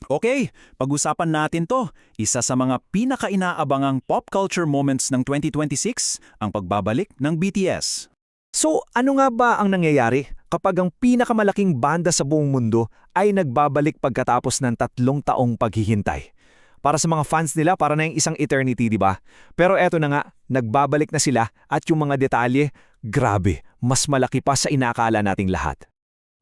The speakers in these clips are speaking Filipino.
Okay, pag-usapan natin to. Isa sa mga pinaka-inaabangang pop culture moments ng 2026, ang pagbabalik ng BTS. So ano nga ba ang nangyayari kapag ang pinakamalaking banda sa buong mundo ay nagbabalik pagkatapos ng 3 taong paghihintay? Para sa mga fans nila, para na yung isang eternity, di ba? Pero eto na nga, nagbabalik na sila at yung mga detalye, grabe, mas malaki pa sa inakala nating lahat.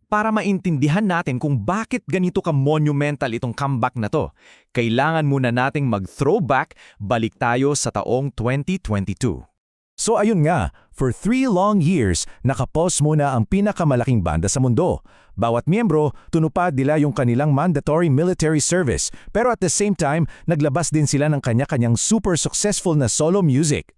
Para maintindihan natin kung bakit ganito ka-monumental itong comeback na to, kailangan muna nating mag-throwback, balik tayo sa taong 2022. So ayun nga, for 3 long years, nakapos muna ang pinakamalaking banda sa mundo. Bawat miyembro, tunupad nila yung kanilang mandatory military service, pero at the same time, naglabas din sila ng kanya-kanyang super successful na solo music.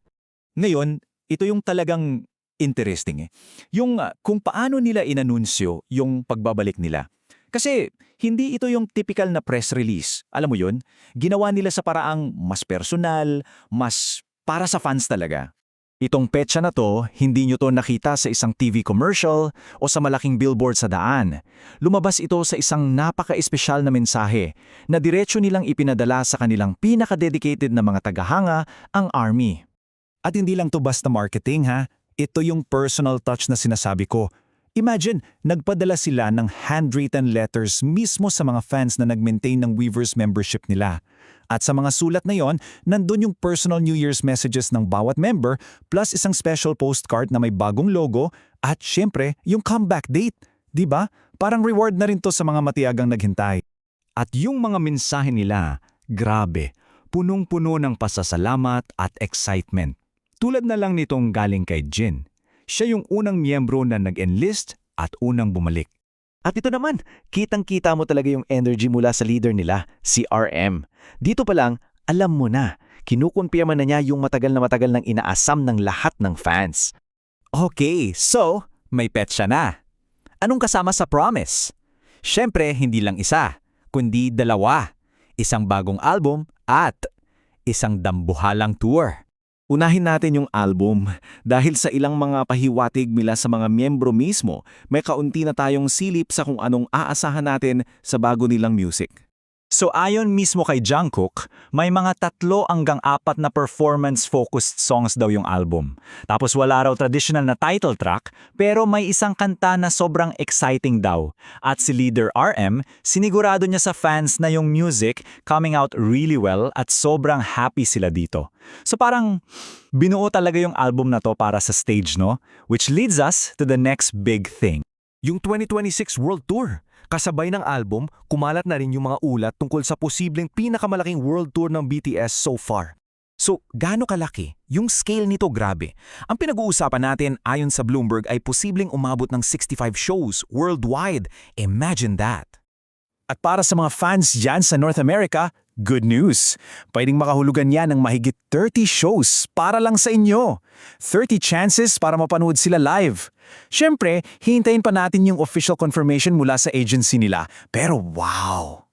Ngayon, ito yung talagang interesting Yung kung paano nila inanunsyo yung pagbabalik nila. Kasi hindi ito yung typical na press release. Alam mo yun? Ginawa nila sa paraang mas personal, mas para sa fans talaga. Itong petsa na to, hindi nyo to nakita sa isang TV commercial o sa malaking billboard sa daan. Lumabas ito sa isang napaka-espesyal na mensahe na diretso nilang ipinadala sa kanilang pinaka-dedicated na mga tagahanga, ang ARMY. At hindi lang to basta marketing ha. Ito yung personal touch na sinasabi ko. Imagine, nagpadala sila ng handwritten letters mismo sa mga fans na nag-maintain ng Weverse membership nila. At sa mga sulat na yon, nandun yung personal New Year's messages ng bawat member plus isang special postcard na may bagong logo at syempre, yung comeback date. Diba? Parang reward na rin to sa mga matiyagang naghintay. At yung mga mensahe nila, grabe, punong-puno ng pasasalamat at excitement. Tulad na lang nitong galing kay Jin. Siya yung unang miyembro na nag-enlist at unang bumalik. At ito naman, kitang-kita mo talaga yung energy mula sa leader nila, si RM. Dito pa lang, alam mo na, kinukumpirma na niya yung matagal nang inaasam ng lahat ng fans. Okay, so may petsa na. Anong kasama sa promise? Siyempre, hindi lang isa, kundi 2. Isang bagong album at isang dambuhalang tour. Unahin natin yung album. Dahil sa ilang mga pahiwatig mula sa mga miyembro mismo, may kaunti na tayong silip sa kung anong aasahan natin sa bago nilang music. So ayon mismo kay Jungkook, may mga 3 hanggang 4 na performance-focused songs daw yung album. Tapos wala raw traditional na title track, pero may isang kanta na sobrang exciting daw. At si leader RM, sinigurado niya sa fans na yung music coming out really well at sobrang happy sila dito. So parang binuo talaga yung album na to para sa stage, no? Which leads us to the next big thing. Yung 2026 World Tour. Kasabay ng album, kumalat na rin yung mga ulat tungkol sa posibleng pinakamalaking world tour ng BTS so far. So, gaano kalaki? Yung scale nito grabe. Ang pinag-uusapan natin ayon sa Bloomberg ay posibleng umabot ng 65 shows worldwide. Imagine that! At para sa mga fans dyan sa North America, good news! Pwedeng makahulugan yan ng mahigit 30 shows para lang sa inyo. 30 chances para mapanood sila live. Siyempre, hintayin pa natin yung official confirmation mula sa agency nila. Pero wow!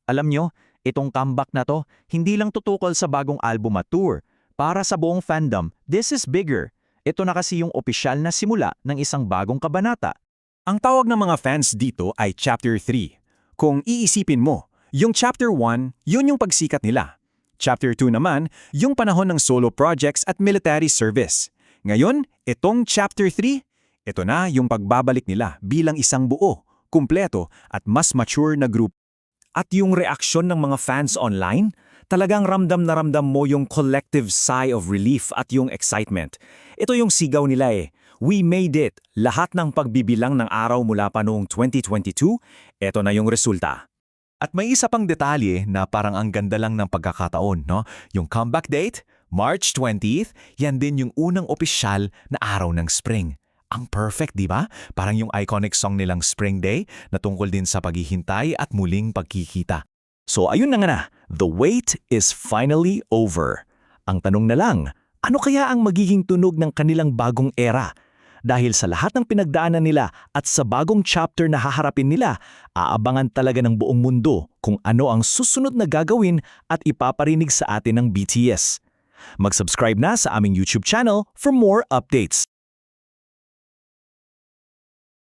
Alam nyo, itong comeback na to, hindi lang tutukol sa bagong album at tour. Para sa buong fandom, this is bigger. Ito na kasi yung opisyal na simula ng isang bagong kabanata. Ang tawag ng mga fans dito ay Chapter 3. Kung iisipin mo, yung Chapter 1, yun yung pagsikat nila. Chapter 2 naman, yung panahon ng solo projects at military service. Ngayon, itong Chapter 3, ito na yung pagbabalik nila bilang isang buo, kumpleto at mas mature na group. At yung reaksyon ng mga fans online, talagang ramdam na ramdam mo yung collective sigh of relief at yung excitement. Ito yung sigaw nila We made it! Lahat ng pagbibilang ng araw mula pa noong 2022, ito na yung resulta. At may isa pang detalye na parang ang ganda lang ng pagkakataon, no? Yung comeback date, March 20th, yan din yung unang opisyal na araw ng spring. Ang perfect, di ba? Parang yung iconic song nilang Spring Day na tungkol din sa paghihintay at muling pagkikita. So ayun na nga na, the wait is finally over. Ang tanong na lang, ano kaya ang magiging tunog ng kanilang bagong era? Dahil sa lahat ng pinagdaanan nila at sa bagong chapter na haharapin nila, aabangan talaga ng buong mundo kung ano ang susunod na gagawin at ipaparinig sa atin ng BTS. Mag-subscribe na sa aming YouTube channel for more updates.